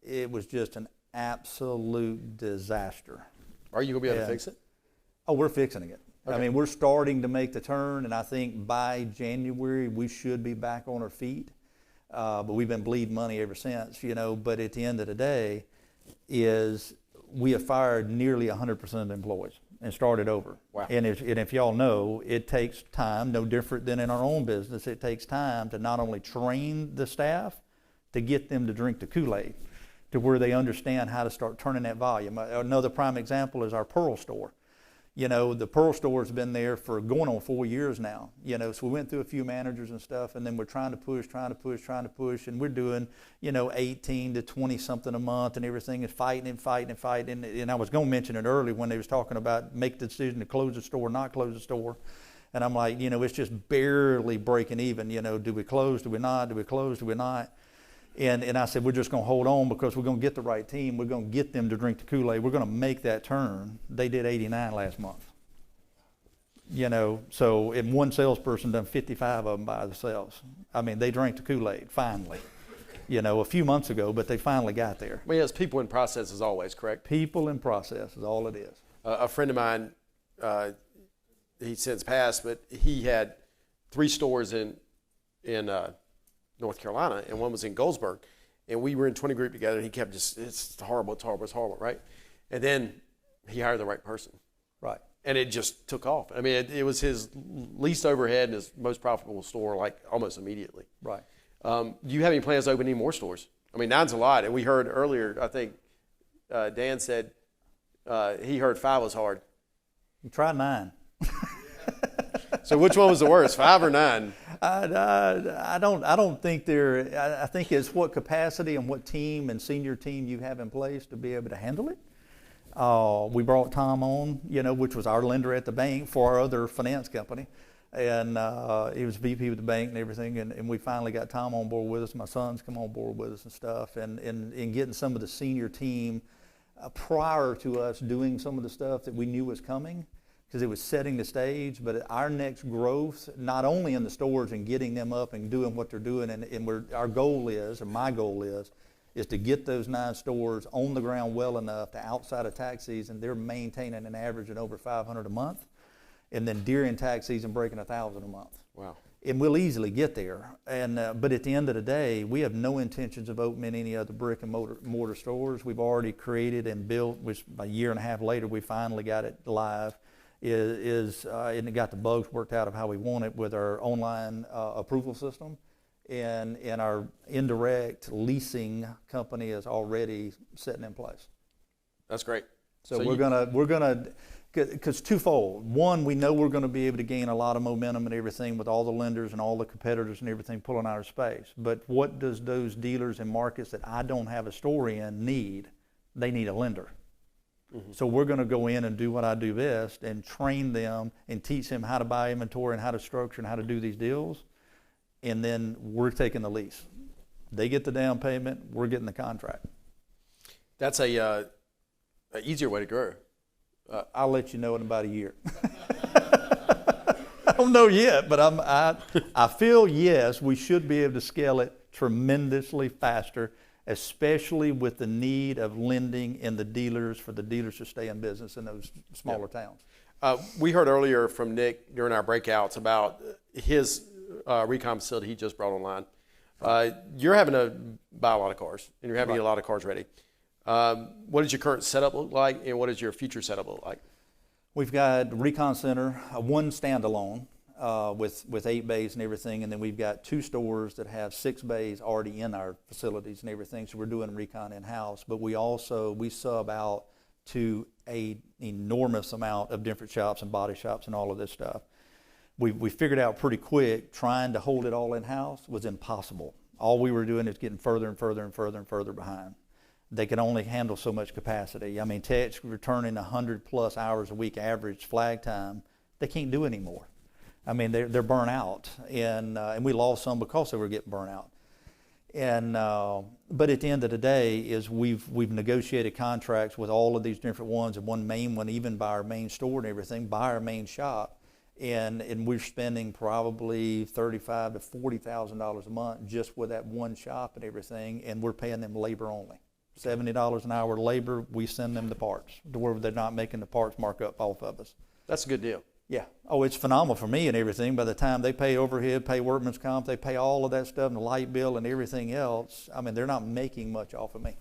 it was just an absolute disaster. Are you going to be able to fix it? Oh, we're fixing it. Okay. I mean, we're starting to make the turn, and I think by January we should be back on our feet. But we've been bleeding money ever since, But at the end of the day, we have fired nearly 100% of the employees and started over. Wow. And if y'all know, it takes time, no different than in our own business. It takes time to not only train the staff, to get them to drink the Kool-Aid, to where they understand how to start turning that volume. Another prime example is our Pearl store. The Pearl store has been there for going on 4 years now. So we went through a few managers and stuff, and then we're trying to push, and we're doing, 18 to 20 something a month, and everything is fighting. And I was going to mention it earlier when they was talking about make the decision to close the store, not close the store. And I'm like, it's just barely breaking even. Do we close? Do we not? Do we close? Do we not? And I said, we're just going to hold on because we're going to get the right team. We're going to get them to drink the Kool-Aid. We're going to make that turn. They did 89 last month. So and one salesperson done 55 of them by themselves. I mean, they drank the Kool-Aid, finally. A few months ago, but they finally got there. Well, yes, people and process is always, correct? People and process is all it is. A friend of mine, he's since passed, but he had 3 stores in North Carolina, and one was in Goldsburg, and we were in 20 group together, and he kept it's horrible, right? And then he hired the right person. Right. And it just took off. I mean, it was his least overhead and his most profitable store, like almost immediately. Right. Do you have any plans to open any more stores? I mean, 9's a lot, and we heard earlier, I think Dan said he heard 5 was hard. You try 9. So which one was the worst, 5 or 9? I don't think I think it's what capacity and what team and senior team you have in place to be able to handle it. We brought Tom on, which was our lender at the bank for our other finance company. And he was VP of the bank and everything. And we finally got Tom on board with us. My sons come on board with us and stuff. And in getting some of the senior team prior to us doing some of the stuff that we knew was coming, because it was setting the stage. But our next growth, not only in the stores and getting them up and doing what they're doing, and our goal is, or my goal is to get those 9 stores on the ground well enough to outside of tax season, they're maintaining an average of over 500 a month. And then during tax season, breaking 1,000 a month. Wow. And we'll easily get there. But at the end of the day, we have no intentions of opening any other brick and mortar stores. We've already created and built, which a year and a half later, we finally got it live, and it got the bugs worked out of how we want it with our online approval system. And our indirect leasing company is already setting in place. That's great. So we're gonna, because twofold. One, we know we're going to be able to gain a lot of momentum and everything with all the lenders and all the competitors and everything pulling our space. But what does those dealers in markets that I don't have a store in need? They need a lender. Mm-hmm. So we're going to go in and do what I do best and train them and teach them how to buy inventory and how to structure and how to do these deals. And then we're taking the lease. They get the down payment. We're getting the contract. That's a easier way to grow. I'll let you know in about a year. I don't know yet, but I feel yes, we should be able to scale it tremendously faster, especially with the need of lending in the dealers for the dealers to stay in business in those smaller towns. We heard earlier from Nick during our breakouts about his recon facility he just brought online. You're having to buy a lot of cars, and you're having a lot of cars ready. What does your current setup look like, and what does your future setup look like? We've got Recon Center, one standalone with 8 bays and everything, and then we've got 2 stores that have 6 bays already in our facilities and everything, so we're doing Recon in-house. But we sub out to an enormous amount of different shops and body shops and all of this stuff. We figured out pretty quick trying to hold it all in-house was impossible. All we were doing is getting further and further and further and further behind. They can only handle so much capacity. I mean, techs returning 100+ hours a week average flag time, they can't do anymore. I mean, they're burnt out, and we lost some because they were getting burnt out. And but at the end of the day, is we've negotiated contracts with all of these different ones, and one main one, even by our main store and everything, by our main shop, and we're spending probably $35,000 to $40,000 a month just with that one shop and everything, and we're paying them labor only. $70 an hour labor, we send them the parts to where they're not making the parts markup off of us. That's a good deal. Yeah. Oh, it's phenomenal for me and everything. By the time they pay overhead, pay workman's comp, they pay all of that stuff and the light bill and everything else, I mean, they're not making much off of me.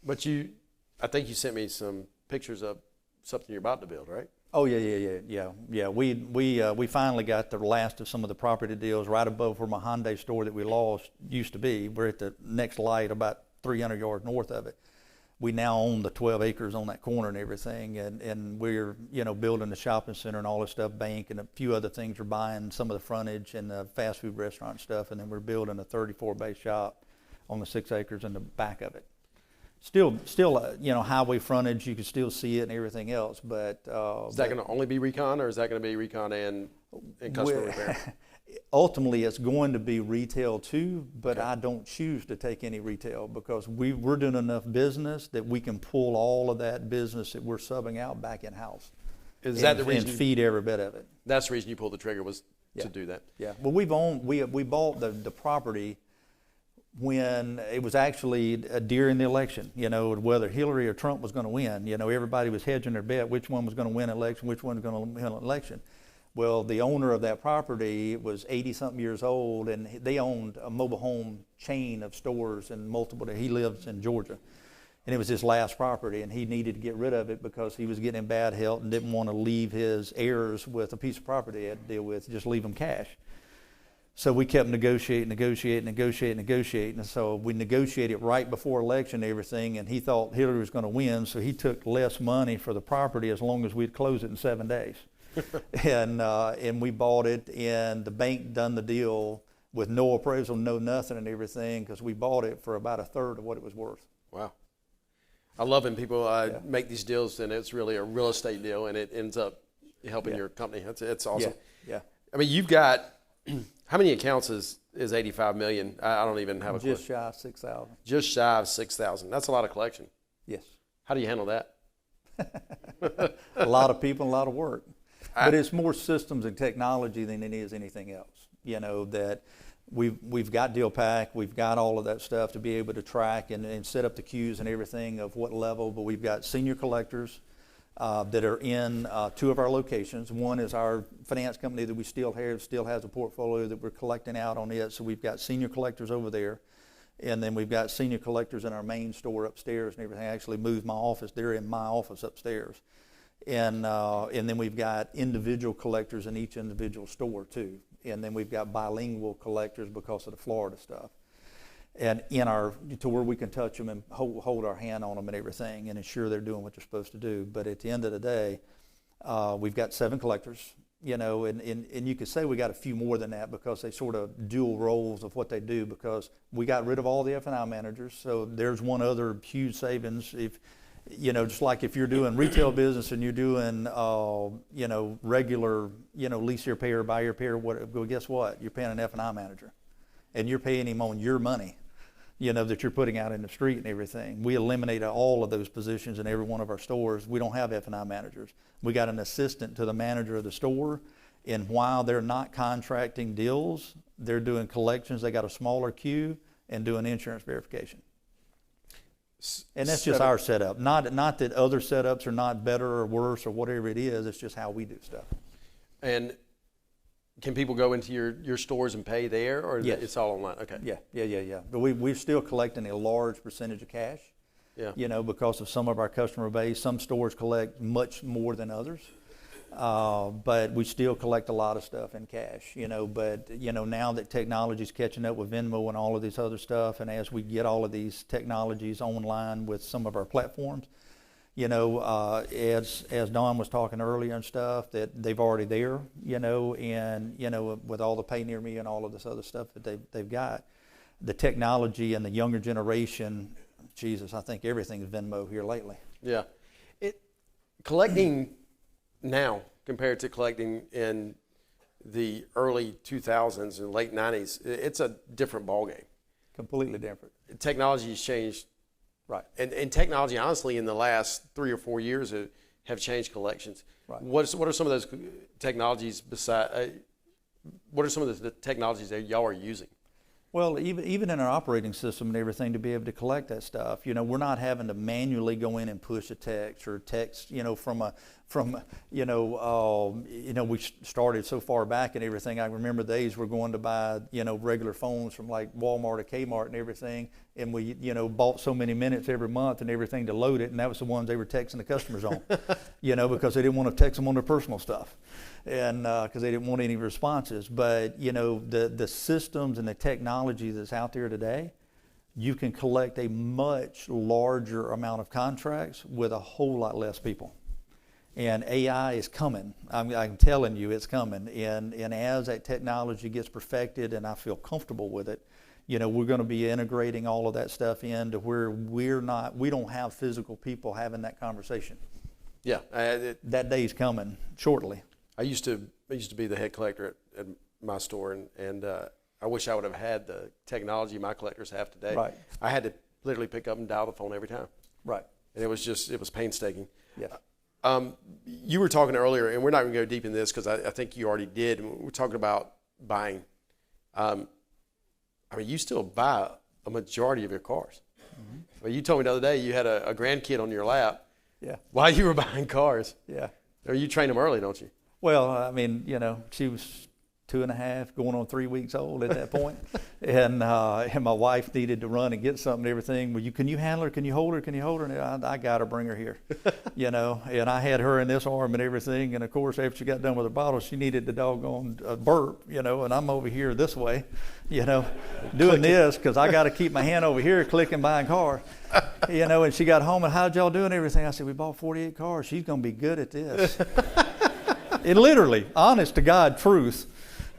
But I think you sent me some pictures of something you're about to build, right? Oh, yeah. We finally got the last of some of the property deals right above where my Hyundai store that we lost used to be. We're at the next light about 300 yards north of it. We now own the 12 acres on that corner and everything, and we're building the shopping center and all this stuff, bank and a few other things. We're buying some of the frontage and the fast food restaurant stuff, and then we're building a 34-bay shop on the 6 acres in the back of it. Still, highway frontage, you can still see it and everything else, but is that going to only be recon, or is that going to be recon and customer repair? Ultimately, it's going to be retail too, but okay. I don't choose to take any retail because we're doing enough business that we can pull all of that business that we're subbing out back in-house. Is that the reason? And feed every bit of it. That's the reason you pulled the trigger was to do that? Yeah. Well, we bought the property when it was actually during the election, whether Hillary or Trump was going to win. Everybody was hedging their bet which one was going to win an election, which one was going to win an election. Well, the owner of that property was 80-something years old, and they owned a mobile home chain of stores and multiple. He lives in Georgia, and it was his last property, and he needed to get rid of it because he was getting in bad health and didn't want to leave his heirs with a piece of property he had to deal with, just leave them cash. So we kept negotiating, and so we negotiated right before election and everything, and he thought Hillary was going to win, so he took less money for the property as long as we'd close it in 7 days. and we bought it, and the bank done the deal with no appraisal, no nothing and everything, because we bought it for about a third of what it was worth. Wow. I love when people make these deals and it's really a real estate deal and it ends up helping your company. It's awesome. Yeah. I mean, you've got, how many accounts is 85 million? I don't even have a clue. Just shy of 6,000. Just shy of 6,000. That's a lot of collection. Yes. How do you handle that? A lot of people, a lot of work. But it's more systems and technology than it is anything else. That we've got deal pack, we've got all of that stuff to be able to track and set up the queues and everything of what level. But we've got senior collectors that are in 2 of our locations. One is our finance company that we still has a portfolio that we're collecting out on it. So we've got senior collectors over there. And then we've got senior collectors in our main store upstairs and everything. I actually moved my office. They're in my office upstairs. And then we've got individual collectors in each individual store too. And then we've got bilingual collectors because of the Florida stuff. And to where we can touch them and hold our hand on them and everything and ensure they're doing what they're supposed to do. But at the end of the day, we've got 7 collectors, and you could say we got a few more than that because they sort of dual roles of what they do, because we got rid of all the F&I managers. So there's one other huge savings. If just like if you're doing retail business and you're doing, regular, lease your payer, buy your payer, well, guess what? You're paying an F&I manager, and you're paying him on your money, that you're putting out in the street and everything. We eliminated all of those positions in every one of our stores. We don't have F&I managers. We got an assistant to the manager of the store, and while they're not contracting deals, they're doing collections. They got a smaller queue and doing insurance verification. And that's just our setup. Not that other setups are not better or worse or whatever it is. It's just how we do stuff. And can people go into your stores and pay there, or yes. It's all online? Okay. Yeah. But we're still collecting a large percentage of cash. Yeah. Because of some of our customer base. Some stores collect much more than others. But we still collect a lot of stuff in cash, but now that technology's catching up with Venmo and all of this other stuff, and as we get all of these technologies online with some of our platforms, as Don was talking earlier and stuff, that they've already there, and with all the Pay Near Me and all of this other stuff that they've got, the technology and the younger generation, Jesus, I think everything's Venmo here lately. Yeah. Collecting now compared to collecting in the early 2000s and late 90s, it's a different ballgame. Completely different. Technology has changed. Right. And technology, honestly, in the last 3 or 4 years have changed collections. Right. What are some of those technologies what are some of the technologies that y'all are using? Well, even in our operating system and everything, to be able to collect that stuff, we're not having to manually go in and push a text or text, we started so far back and everything. I remember days we're going to buy, regular phones from like Walmart or Kmart and everything, and we, bought so many minutes every month and everything to load it, and that was the ones they were texting the customers on, because they didn't want to text them on their personal stuff, and because they didn't want any responses. But the systems and the technology that's out there today, you can collect a much larger amount of contracts with a whole lot less people. And AI is coming. I'm telling you, it's coming. And as that technology gets perfected, and I feel comfortable with it, we're going to be integrating all of that stuff into where we don't have physical people having that conversation. Yeah, that day's coming shortly. I used to be the head collector at my store, and I wish I would have had the technology my collectors have today. Right. I had to literally pick up and dial the phone every time. Right. And it was painstaking. Yeah. You were talking earlier, and we're not going to go deep in this because I think you already did. And we're talking about buying. You still buy a majority of your cars. Mm-hmm. Well, you told me the other day you had a grandkid on your lap. Yeah. While you were buying cars. Yeah. Or you train them early, don't you? Well, she was 2.5, going on 3 weeks old at that point. And my wife needed to run and get something and everything. Well, can you handle her? Can you hold her? Can you hold her? And I got to bring her here, and I had her in this arm and everything. And of course, after she got done with her bottle, she needed the doggone burp, and I'm over here this way, doing this because I got to keep my hand over here clicking buying cars, and she got home and how'd y'all doing everything? I said, we bought 48 cars. She's going to be good at this. It literally, honest to God, truth.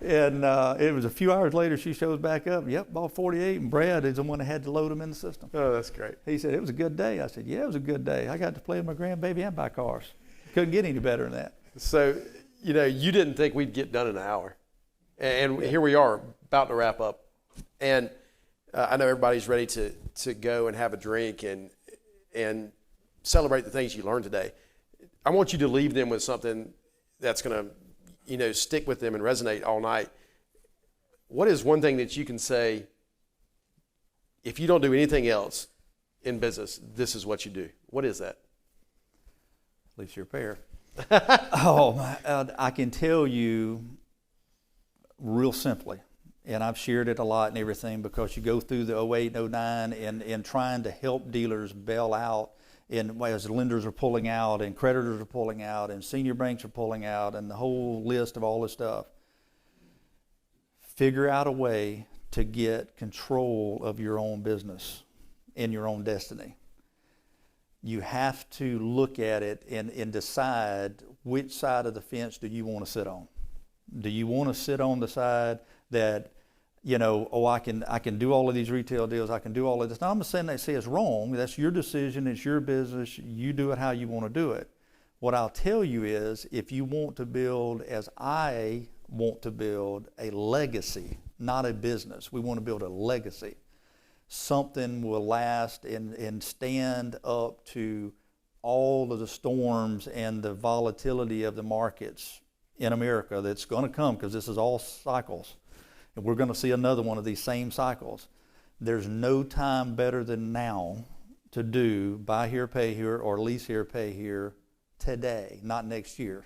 And it was a few hours later, she shows back up. Yep, bought 48, and Brad is the one that had to load them in the system. Oh, that's great. He said, it was a good day. I said, yeah, it was a good day. I got to play with my grandbaby and buy cars. Couldn't get any better than that. So, you didn't think we'd get done in an hour. And here we are, about to wrap up. And I know everybody's ready to go and have a drink and celebrate the things you learned today. I want you to leave them with something that's going to, stick with them and resonate all night. What is one thing that you can say, if you don't do anything else in business, this is what you do? What is that? Lease your repair. I can tell you real simply, and I've shared it a lot and everything, because you go through the 08 and 09 and trying to help dealers bail out, and as lenders are pulling out and creditors are pulling out and senior banks are pulling out and the whole list of all this stuff. Figure out a way to get control of your own business and your own destiny. You have to look at it and decide which side of the fence do you want to sit on. Do you want to sit on the side that, I can do all of these retail deals, I can do all of this. Now, I'm not saying they say it's wrong. That's your decision. It's your business. You do it how you want to do it. What I'll tell you is, if you want to build, as I want to build, a legacy, not a business. We want to build a legacy. Something will last and stand up to all of the storms and the volatility of the markets in America that's going to come, because this is all cycles. And we're going to see another one of these same cycles. There's no time better than now to do buy here, pay here, or lease here, pay here today, not next year.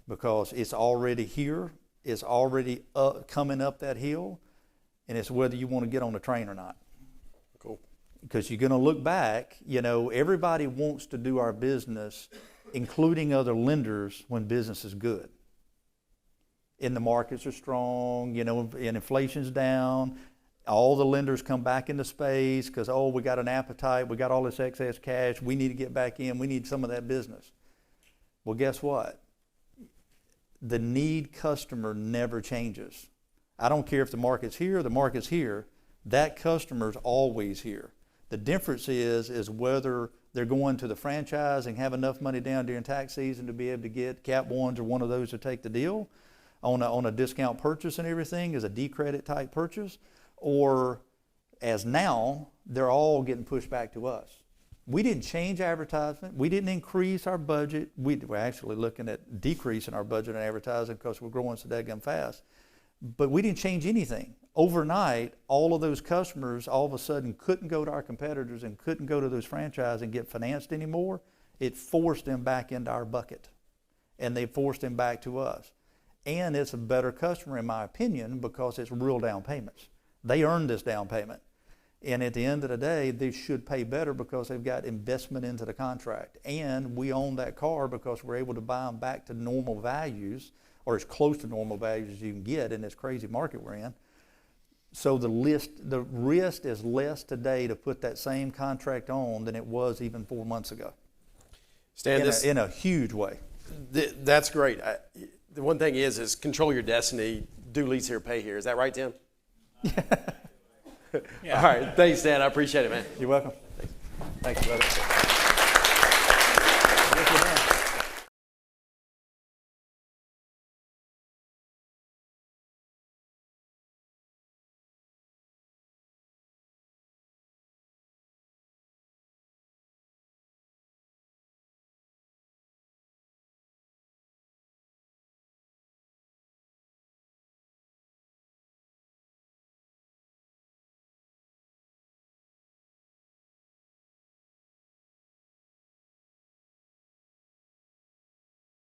Because it's already here, it's already coming up that hill, and it's whether you want to get on the train or not. Cool. Because you're going to look back, everybody wants to do our business, including other lenders, when business is good. And the markets are strong, and inflation's down. All the lenders come back into space because, we got an appetite, we got all this excess cash, we need to get back in, we need some of that business. Well, guess what? The need customer never changes. I don't care if the market's here or the market's here, that customer's always here. The difference is whether they're going to the franchise and have enough money down during tax season to be able to get Cap 1s or one of those to take the deal on a discount purchase and everything, as a D-credit type purchase, or as now, they're all getting pushed back to us. We didn't change advertisement. We didn't increase our budget. We're actually looking at decreasing our budget on advertising because we're growing so daggum fast. But we didn't change anything. Overnight, all of those customers all of a sudden couldn't go to our competitors and couldn't go to those franchises and get financed anymore. It forced them back into our bucket, and they forced them back to us. And it's a better customer, in my opinion, because it's real down payments. They earned this down payment. And at the end of the day, they should pay better because they've got investment into the contract. And we own that car because we're able to buy them back to normal values, or as close to normal values as you can get in this crazy market we're in. So the risk is less today to put that same contract on than it was even 4 months ago. Stan, in a huge way. That's great. The one thing is control your destiny, do lease here, pay here. Is that right, Tim? Yeah. All right. Thanks, Stan. I appreciate it, man. You're welcome. Thanks, brother.